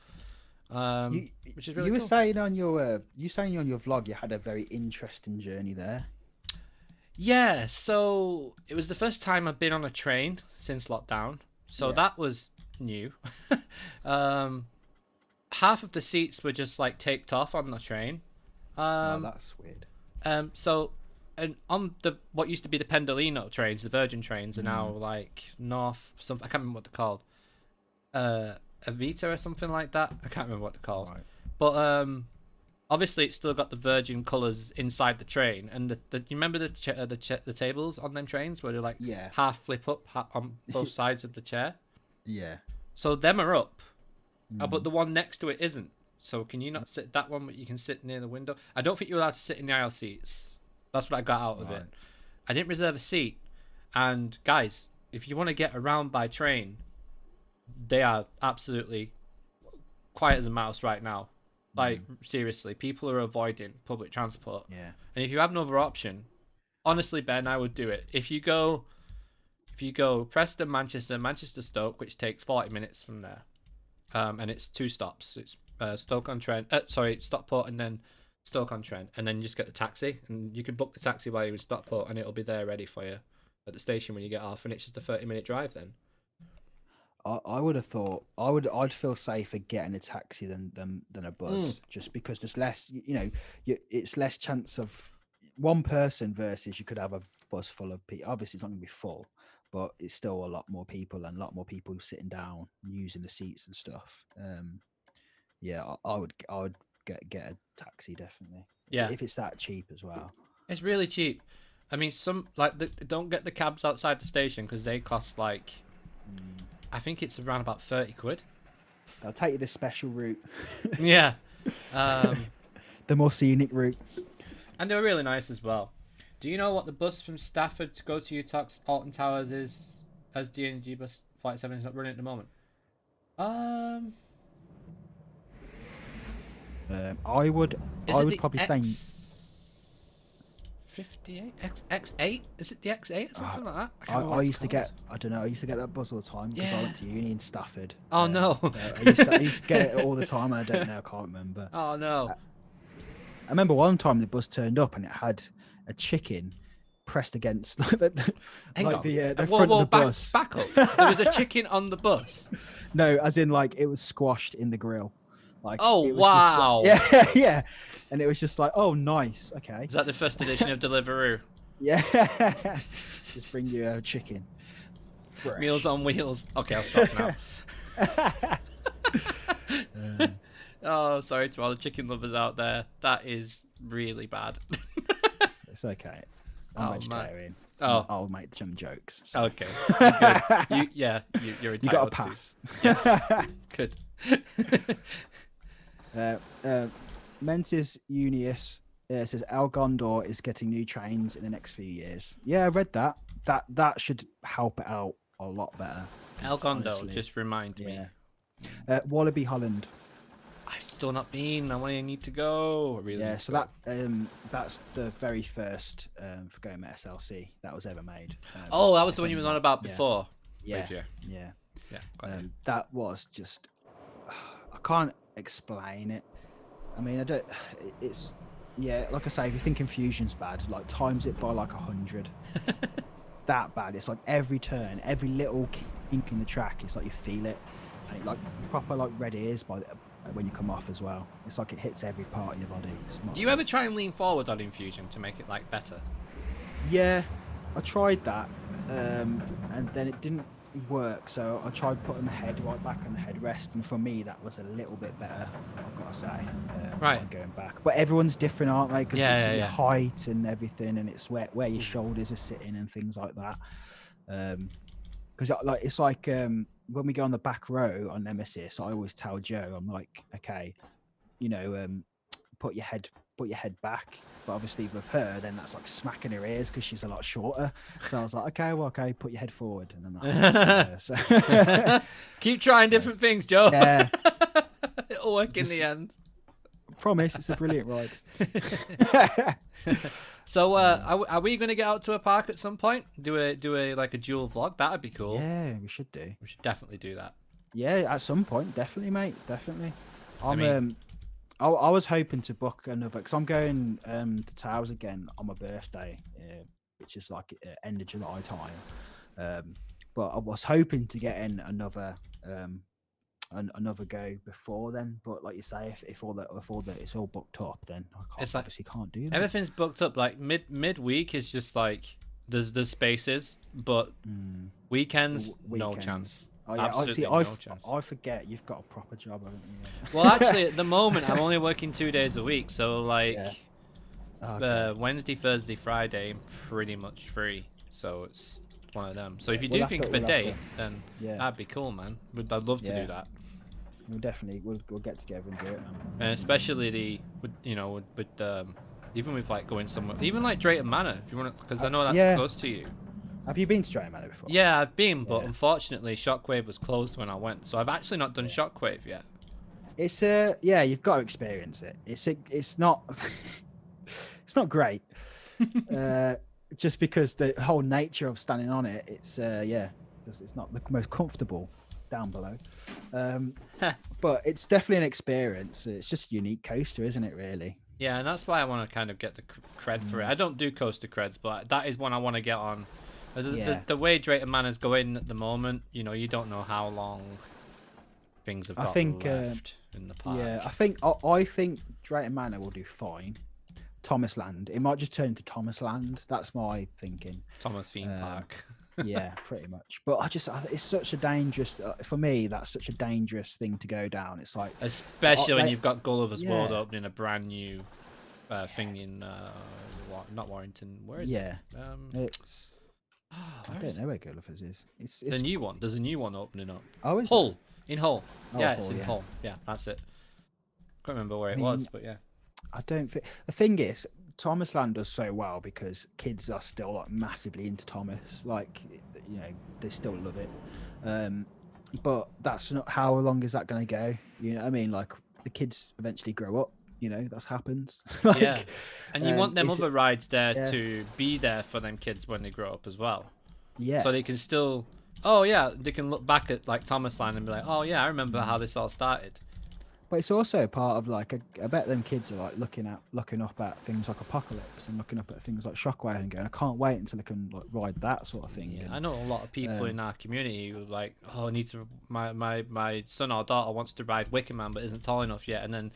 Which is really you were cool. saying on your vlog you had a very interesting journey there. Yeah, so it was the first time I've been on a train since lockdown. So that was new. Half of the seats were just like taped off on the train. No, that's weird. So, and on what used to be the Pendolino trains, the Virgin trains are now like North something. I can't remember what they're called. Avita or something like that. I can't remember what they're called. Right. But obviously it's still got the Virgin colours inside the train, and you remember the tables on them trains where they're like half flip up on both sides of the chair. Yeah. So them are up, but the one next to it isn't. So can you not sit that one? But you can sit near the window. I don't think you're allowed to sit in the aisle seats. That's what I got out of it. I didn't reserve a seat, and guys, if you want to get around by train, they are absolutely quiet as a mouse right now. Like, seriously, people are avoiding public transport. Yeah. And if you have no other option, honestly, Ben, I would do it. If you go Preston, Manchester, Stoke, which takes 40 minutes from there, and it's 2 stops. It's Stockport and then Stoke-on-Trent, and then you just get the taxi, and you can book the taxi while you're in Stockport, and it'll be there ready for you at the station when you get off, and it's just a 30-minute drive then. I would have thought I'd feel safer getting a taxi than a bus, just because there's less, it's less chance of one person versus you could have a bus full of people. Obviously, it's not going to be full, but it's still a lot more people and a lot more people sitting down using the seats and stuff. Yeah, I would get a taxi definitely. Yeah, if it's that cheap as well. It's really cheap. I mean, don't get the cabs outside the station because they cost like. I think it's around about 30 quid. I'll take you the special route. Yeah. The more scenic route. And they were really nice as well. Do you know what the bus from Stafford to go to Utah's Alton Towers is, as DNG bus 47 is not running at the moment? I would probably say 58 X8. Is it the X8 or something like that? I used to get, I don't know, I used to get that bus all the time because I went to uni in Stafford. Oh no! I used to get it all the time, and I don't know, I can't remember. Oh no! I remember one time the bus turned up and it had a chicken pressed against the front of the bus. Back up. There was a chicken on the bus. No, as in like it was squashed in the grill. Like, oh it was wow! Just like, yeah, and it was just like, oh, nice, okay. Is that the first edition of Deliveroo? Yeah, just bring you a chicken. Fresh. Meals on wheels. Okay, I'll stop now. Oh, sorry to all the chicken lovers out there. That is really bad. It's okay. I'm vegetarian. Oh, I'll make some jokes. So. Okay. You're entitled. You got a pass. Yes. Good. Mentis Unius says El Gondor is getting new trains in the next few years. Yeah, I read that. That should help it out a lot better. El Gondor, just remind me. Wallaby Holland. I've still not been. I need to go. I really so that's the very first for going SLC that was ever made. That was the one you were on about before. Yeah. That was just, I can't explain it. I mean, it's like I say, if you think Infusion's bad, like times it by like 100. That bad. It's like every turn, every little kink in the track, it's like you feel it, and it like proper like red ears when you come off as well. It's like it hits every part of your body. Do you ever try and lean forward on Infusion to make it like better? Yeah, I tried that, and then it didn't work, so I tried putting the head right back on the headrest, and for me that was a little bit better, I've got to say. Right, going back, but everyone's different, aren't they? Because it's your height and everything, and it's where your shoulders are sitting and things like that. Because like it's like when we go on the back row on Nemesis, I always tell Joe, I'm like, okay, put your head back. But obviously with her, then that's like smacking her ears because she's a lot shorter. So I was like, okay, put your head forward, and then that. Keep trying different things, Joe. Yeah, it'll work in the end. Promise, it's a brilliant ride. So, are we going to get out to a park at some point? Do a like a dual vlog? That'd be cool. Yeah, we should do. We should definitely do that. Yeah, at some point, definitely, mate. Definitely. I was hoping to book another, because I'm going to Towers again on my birthday, which is like end of July time. But I was hoping to get in another go before then. But like you say, if all that it's all booked up, then I obviously can't do that. Everything's booked up. Like midweek is just like there's spaces, but weekends, no chance. Oh yeah, absolutely no chance. I forget you've got a proper job, haven't you? Well, actually, at the moment, I'm only working 2 days a week, so like Wednesday, Thursday, Friday, I'm pretty much free. So it's one of them. So if you do think of a date, then that'd be cool, man. I'd love to do that. We'll definitely we'll get together and do it, man. And especially even with like going somewhere, even like Drayton Manor, if you want to, because I know that's close to you. Have you been to Drayton Manor before? Yeah, I've been, but unfortunately Shockwave was closed when I went, so I've actually not done Shockwave yet. It's you've got to experience it. It's not it's not great. Just because the whole nature of standing on it, it's not the most comfortable down below. But it's definitely an experience. It's just a unique coaster, isn't it, really? Yeah, and that's why I want to kind of get the cred for it. I don't do coaster creds, but that is one I want to get on. The way Drayton Manor's going at the moment, you don't know how long things have got left in the park. Yeah, I think Drayton Manor will do fine. Thomas Land, it might just turn into Thomas Land. That's my thinking. Thomas Theme Park. Yeah, pretty much. But it's such a dangerous, for me, that's such a dangerous thing to go down. It's like, especially when you've got Gulliver's World opening a brand new thing in not Warrington. Where is it? It's I don't know where Gulliver's is. It's the new one. There's a new one opening up. Oh, is Hull. it? In Hull. Yeah, it's in Hull. Yeah, that's it. Can't remember where it was, but yeah. I don't think the thing is Thomas Land does so well because kids are still like massively into Thomas. Like, they still love it. But that's not, how long is that going to go? You know what I mean? Like, the kids eventually grow up That happens. Yeah, and you want them other rides there yeah. to be there for them kids when they grow up as well. Yeah. So they can still, oh yeah, they can look back at like Thomas Land and be like, oh yeah, I remember how this all started. But it's also part of like I bet them kids are like looking up at things like Apocalypse and looking up at things like Shockwave and going, I can't wait until I can like ride that sort of thing. Yeah, and, I know a lot of people in our community who are like, oh, I need to. My son or daughter wants to ride Wicker Man but isn't tall enough yet. And then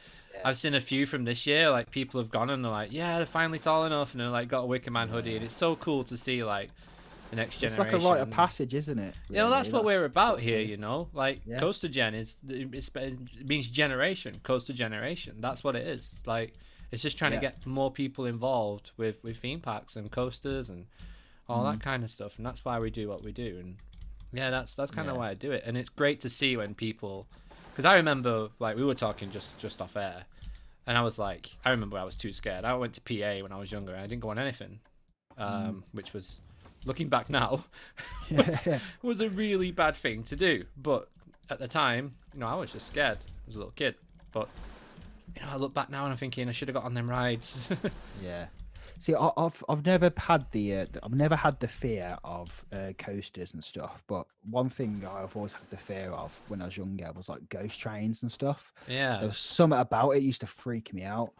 I've seen a few from this year, like people have gone and they're like, yeah, they're finally tall enough, and they're like got a Wicker Man hoodie, and it's so cool to see like the next generation. It's like a rite of passage, isn't it? Really? Yeah, well, that's what we're about here, Like CoasterGen it means generation, Coaster Generation. That's what it is. Like it's just trying to get more people involved with theme parks and coasters and all that kind of stuff, and that's why we do what we do. And yeah, that's kind of why I do it. And it's great to see when people, because I remember like we were talking just off air, and I was like, I remember I was too scared. I went to PA when I was younger, and I didn't go on anything, which was, looking back now, was a really bad thing to do. But at the time, I was just scared. I was a little kid. But I look back now and I'm thinking I should have got on them rides. Yeah. See, I've never had the fear of coasters and stuff. But one thing I've always had the fear of when I was younger was like ghost trains and stuff. Yeah. There was something about it used to freak me out.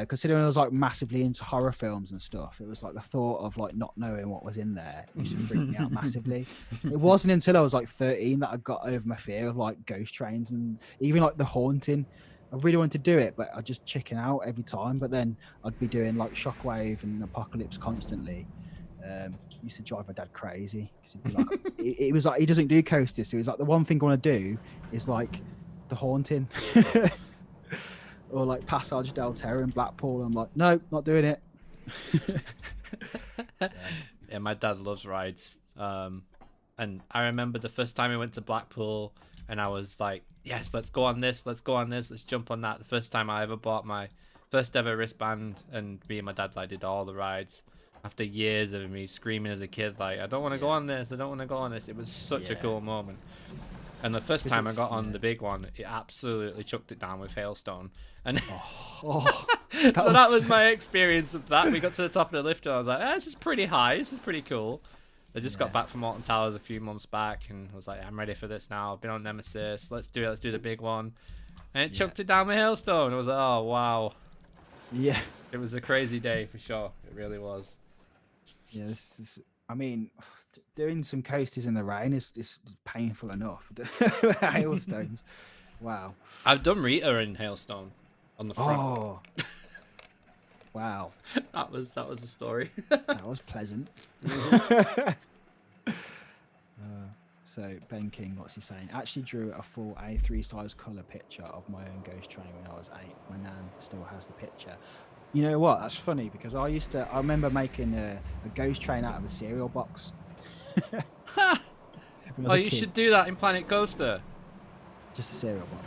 Considering I was like massively into horror films and stuff, it was like the thought of like not knowing what was in there used to freak me out massively. It wasn't until I was like 13 that I got over my fear of like ghost trains and even like The Haunting. I really wanted to do it, but I just chicken out every time. But then I'd be doing like Shockwave and Apocalypse constantly. Used to drive my dad crazy because like, it was like he doesn't do coasters, so he was like, the one thing I want to do is like The Haunting. Or like Passage del Terror in Blackpool. I'm like, no, not doing it. Yeah, my dad loves rides. And I remember the first time we went to Blackpool, and I was like, yes, let's go on this, let's jump on that. The first time I ever bought my first ever wristband, and me and my dad like did all the rides. After years of me screaming as a kid, like, I don't want to go on this, I don't want to go on this. It was such a cool moment. And the first time I got on the big one, it absolutely chucked it down with hailstone. And that was my experience of that. We got to the top of the lift and I was like, this is pretty high. This is pretty cool. I just got back from Alton Towers a few months back and I was like, I'm ready for this now. I've been on Nemesis. Let's do it. Let's do the big one. And it chucked it down with hailstone. I was like, oh, wow. Yeah. It was a crazy day for sure. It really was. Yeah, I mean, doing some coasters in the rain is painful enough. Hailstones. Wow. I've done Rita in hailstone on the front. Oh. Wow. That was a story. That was pleasant. So Ben King, what's he saying? Actually drew a full A3 size colour picture of my own ghost train when I was 8. My nan still has the picture. You know what? That's funny because I remember making a ghost train out of a cereal box. Oh, you should do that in Planet Coaster. Just a cereal box.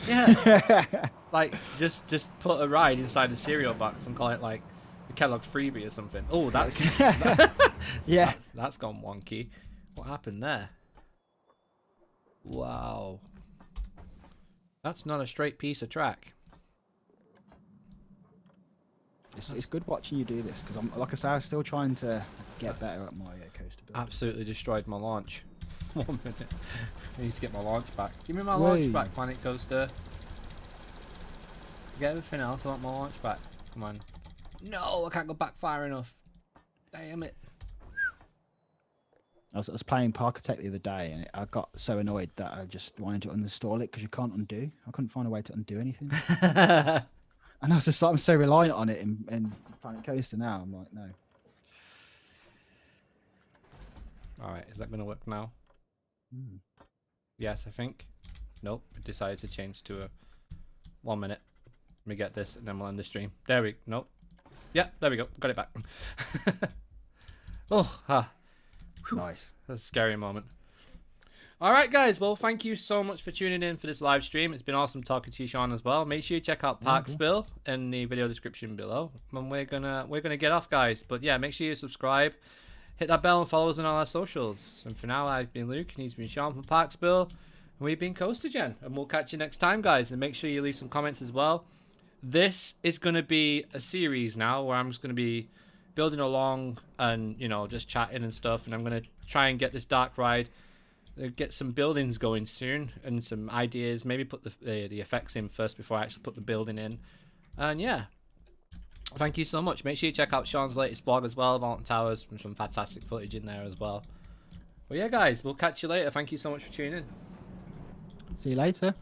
Yeah. Like, just put a ride inside a cereal box and call it like the Kellogg's Freebie or something. Oh, that's yeah. That's gone wonky. What happened there? Wow. That's not a straight piece of track. It's good watching you do this because I'm, like I say, I'm still trying to get better at my coaster building. Absolutely destroyed my launch. 1 minute. I need to get my launch back. Give me my launch back, Planet Coaster. Get everything else. I want my launch back. Come on. No, I can't go back far enough. Damn it. I was playing Parkitect the other day and I got so annoyed that I just wanted to uninstall it because you can't undo. I couldn't find a way to undo anything. And I was just like, I'm so reliant on it in Planet Coaster now. I'm like, no. Alright, is that going to work now? Yes, I think. Nope, it decided to change to a 1 minute. Let me get this and then we'll end the stream. There we go. Nope. Yeah, there we go. Got it back. Nice. That's a scary moment. Alright guys, well thank you so much for tuning in for this live stream. It's been awesome talking to you, Sean, as well. Make sure you check out ParkSpill in the video description below. And we're gonna get off, guys. But yeah, make sure you subscribe, hit that bell and follow us on all our socials. And for now, I've been Luke and he's been Sean from ParkSpill. And we've been CoasterGen. And we'll catch you next time, guys. And make sure you leave some comments as well. this is going to be a series now where I'm just going to be building along and, you know, just chatting and stuff. And I'm going to try and get this dark ride, get some buildings going soon and some ideas. Maybe put the effects in first before I actually put the building in. And yeah, thank you so much. Make sure you check out Sean's latest vlog as well, Mountain Towers, and some fantastic footage in there as well. But yeah, guys, we'll catch you later. Thank you so much for tuning in. See you later.